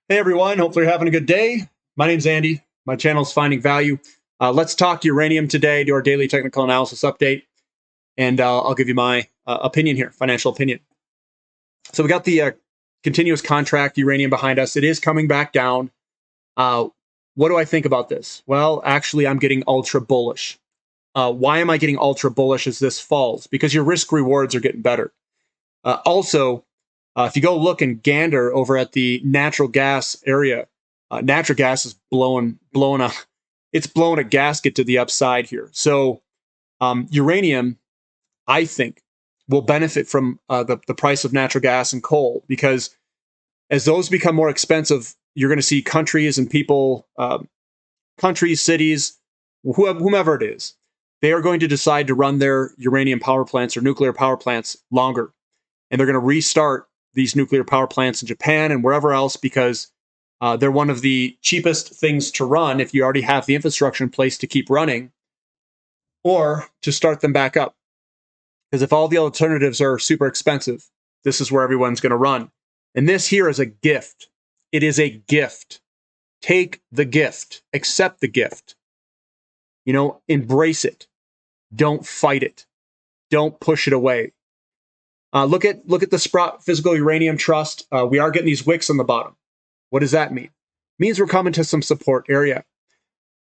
Hey everyone, hopefully you're having a good day. My name's Andy. My channel is Finding Value. Let's talk uranium today, do our daily technical analysis update, and I'll give you my opinion here, financial opinion. So we got the continuous contract uranium behind us. It is coming back down. What do I think about this? Well, actually, I'm getting ultra bullish. Why am I getting ultra bullish as this falls? Because your risk rewards are getting better. Also, if you go look and gander over at the natural gas area, natural gas is blowing a gasket to the upside here. So uranium, I think, will benefit from the price of natural gas and coal, because as those become more expensive, you're going to see countries and people, countries, cities, whomever it is, they are going to decide to run their uranium power plants or nuclear power plants longer. And they're going to restart these nuclear power plants in Japan and wherever else, because they're one of the cheapest things to run if you already have the infrastructure in place to keep running, or to start them back up. Because if all the alternatives are super expensive, this is where everyone's going to run. And this here is a gift. It is a gift. Take the gift. Accept the gift. Embrace it. Don't fight it. Don't push it away. Look at the Sprott Physical Uranium Trust. We are getting these wicks on the bottom. What does that mean? It means we're coming to some support area.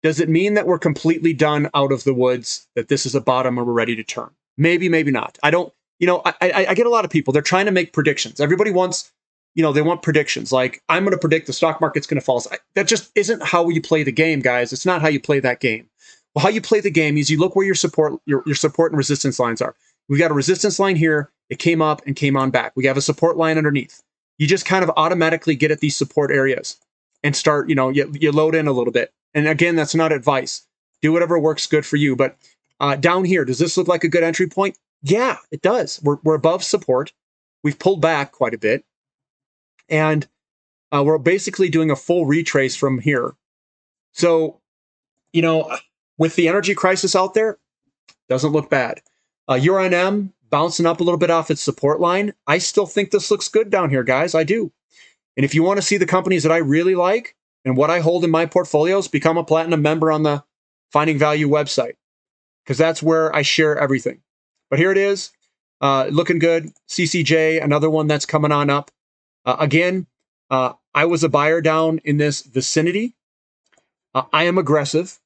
Does it mean that we're completely done out of the woods, that this is a bottom and we're ready to turn? Maybe, maybe not. I don't, I get a lot of people, they're trying to make predictions. Everybody wants, they want predictions. Like, I'm going to predict the stock market's going to fall. That just isn't how you play the game, guys. It's not how you play that game. Well, how you play the game is you look where your support and resistance lines are. We've got a resistance line here. It came up and came on back. We have a support line underneath. You just kind of automatically get at these support areas and start, you load in a little bit. And again, that's not advice. Do whatever works good for you. But down here, does this look like a good entry point? Yeah, it does. We're above support. We've pulled back quite a bit. And we're basically doing a full retrace from here. So, with the energy crisis out there, doesn't look bad. Uranium bouncing up a little bit off its support line. I still think this looks good down here, guys. I do. And if you want to see the companies that I really like and what I hold in my portfolios, become a platinum member on the Finding Value website, because that's where I share everything. But here it is, looking good. CCJ, another one that's coming on up. Again, I was a buyer down in this vicinity. I am aggressive.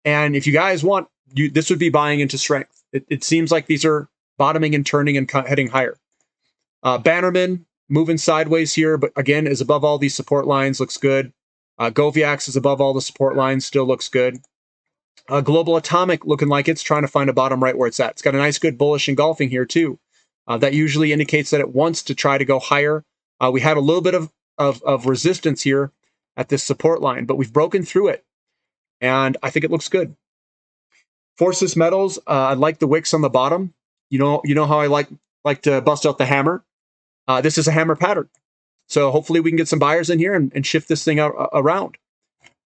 And if you guys want, this would be buying into strength. It seems like these are bottoming and turning and heading higher. Bannerman moving sideways here, but again, is above all these support lines, looks good. Goviax is above all the support lines, still looks good. Global Atomic looking like it's trying to find a bottom right where it's at. It's got a nice, good bullish engulfing here too. That usually indicates that it wants to try to go higher. We had a little bit of resistance here at this support line, but we've broken through it, and I think it looks good. Forces Metals, I like the wicks on the bottom. You know how I like to bust out the hammer. This is a hammer pattern, so hopefully we can get some buyers in here and shift this thing out around.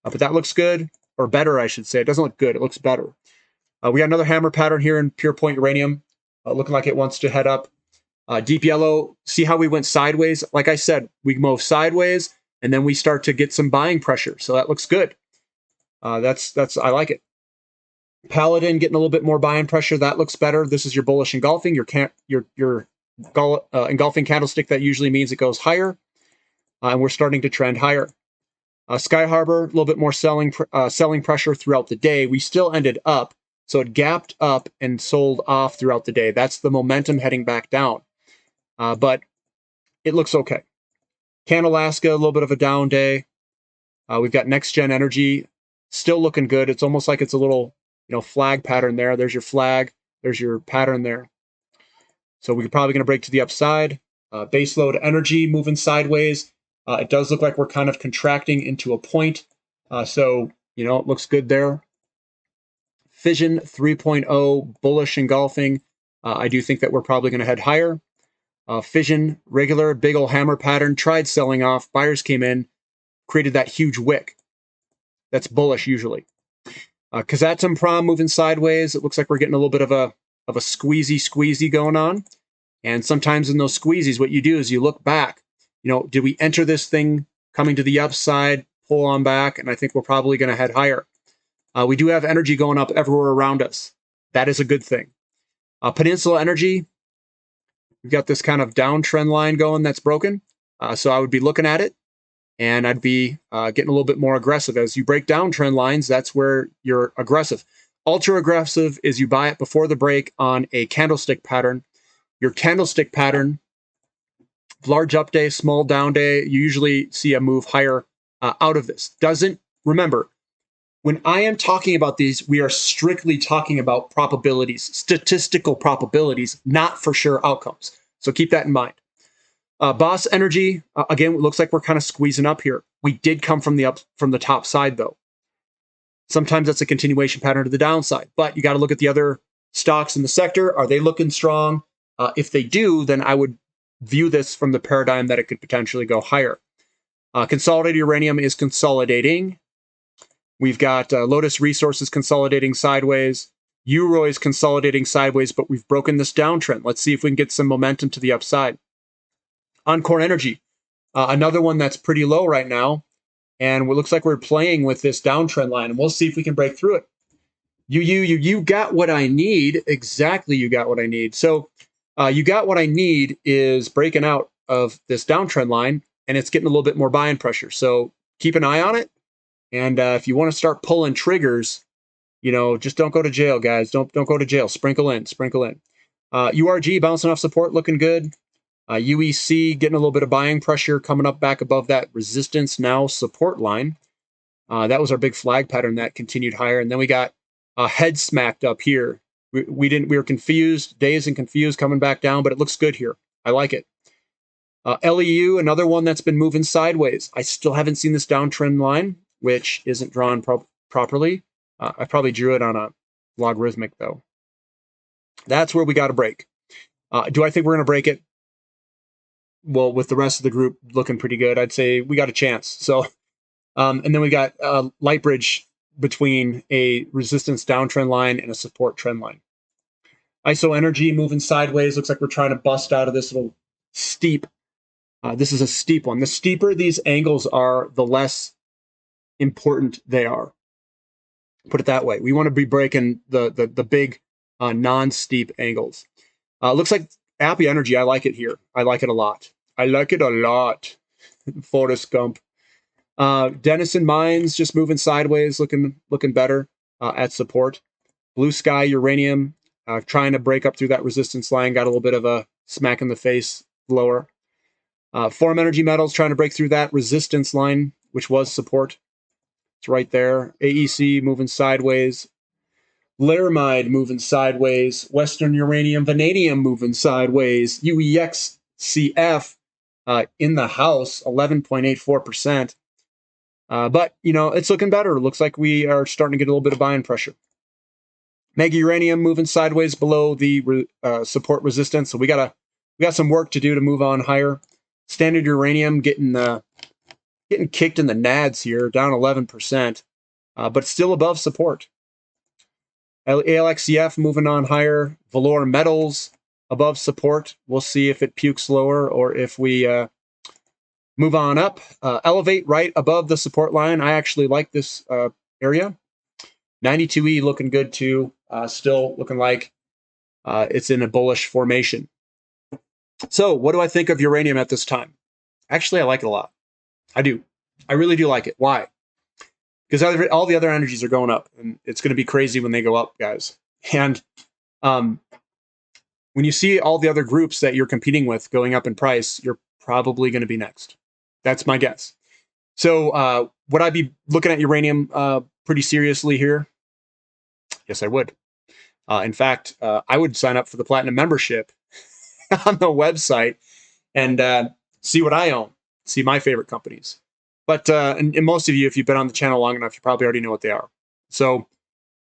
But that looks good, or better, I should say. It doesn't look good; it looks better. We got another hammer pattern here in Pure Point Uranium, looking like it wants to head up. Deep Yellow, see how we went sideways? Like I said, we move sideways, and then we start to get some buying pressure. So that looks good. I like it. Paladin getting a little bit more buying pressure. That looks better. This is your bullish engulfing. Your engulfing candlestick. That usually means it goes higher, and we're starting to trend higher. Sky Harbor, a little bit more selling pressure throughout the day. We still ended up, so it gapped up and sold off throughout the day. That's the momentum heading back down, but it looks okay. Canalaska, a little bit of a down day. We've got Next Gen Energy still looking good. It's almost like it's a little flag pattern there. There's your flag. There's your pattern there. So we're probably going to break to the upside. Baseload Energy moving sideways. It does look like we're kind of contracting into a point. So, it looks good there. Fission 3.0, bullish engulfing. I do think that we're probably going to head higher. Fission, regular, big old hammer pattern, tried selling off. Buyers came in, created that huge wick. That's bullish usually. Kazatomprom moving sideways. It looks like we're getting a little bit of a squeezy going on. And sometimes in those squeezies, what you do is you look back. Did we enter this thing coming to the upside, pull on back, and I think we're probably going to head higher. We do have energy going up everywhere around us. That is a good thing. Peninsula energy, we've got this kind of downtrend line going that's broken. So I would be looking at it, and I'd be getting a little bit more aggressive. As you break down trend lines, that's where you're aggressive. Ultra aggressive is you buy it before the break on a candlestick pattern. Your candlestick pattern, large up day, small down day, you usually see a move higher out of this. Remember, when I am talking about these, we are strictly talking about probabilities, statistical probabilities, not for sure outcomes. So keep that in mind. Boss energy, again, it looks like we're kind of squeezing up here. We did come from the top side, though. Sometimes that's a continuation pattern to the downside, but you got to look at the other stocks in the sector. Are they looking strong? If they do, then I would view this from the paradigm that it could potentially go higher. Consolidated uranium is consolidating. We've got Lotus Resources consolidating sideways. Uroy is consolidating sideways, but we've broken this downtrend. Let's see if we can get some momentum to the upside. Encore Energy, another one that's pretty low right now. And it looks like we're playing with this downtrend line, and we'll see if we can break through it. You got what I need. Exactly, you got what I need. So you got what I need is breaking out of this downtrend line, and it's getting a little bit more buying pressure. So keep an eye on it. And if you want to start pulling triggers, just don't go to jail, guys. Don't go to jail. Sprinkle in. URG bouncing off support, looking good. UEC getting a little bit of buying pressure, coming up back above that resistance now support line. That was our big flag pattern that continued higher. And then we got head smacked up here. We were confused, dazed and confused, coming back down, but it looks good here. I like it. LEU, another one that's been moving sideways. I still haven't seen this downtrend line, which isn't drawn properly. I probably drew it on a logarithmic, though. That's where we got to break. Do I think we're going to break it? Well, with the rest of the group looking pretty good, I'd say we got a chance. So, and then we got light bridge between a resistance downtrend line and a support trend line. ISO energy moving sideways. Looks like we're trying to bust out of this little steep. This is a steep one. The steeper these angles are, the less important they are. Put it that way. We want to be breaking the big non-steep angles. Looks like Appy Energy. I like it here. I like it a lot. Forrest Gump. Denison Mines just moving sideways, looking better at support. Blue Sky Uranium trying to break up through that resistance line. Got a little bit of a smack in the face lower. Forum Energy Metals trying to break through that resistance line, which was support. It's right there. AEC moving sideways. Laramide moving sideways. Western Uranium, Vanadium moving sideways. UEXCF in the house, 11.84%. But, it's looking better. It looks like we are starting to get a little bit of buying pressure. Mega Uranium moving sideways below the support resistance. So we got some work to do to move on higher. Standard Uranium getting kicked in the nads here, down 11%, but still above support. ALXCF moving on higher. Valor Metals above support. We'll see if it pukes lower or if we move on up. Elevate right above the support line. I actually like this area. 92E looking good too. Still looking like it's in a bullish formation. So what do I think of uranium at this time? Actually, I like it a lot. I do. I really do like it. Why? Because all the other energies are going up, and it's going to be crazy when they go up, guys. And when you see all the other groups that you're competing with going up in price, you're probably going to be next. That's my guess. So would I be looking at uranium pretty seriously here? Yes, I would. In fact, I would sign up for the Platinum membership on the website and see what I own, see my favorite companies. But and most of you, if you've been on the channel long enough, you probably already know what they are. So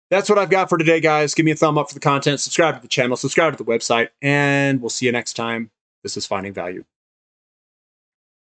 that's what I've got for today, guys. Give me a thumb up for the content, subscribe to the channel, subscribe to the website, and we'll see you next time. This is Finding Value.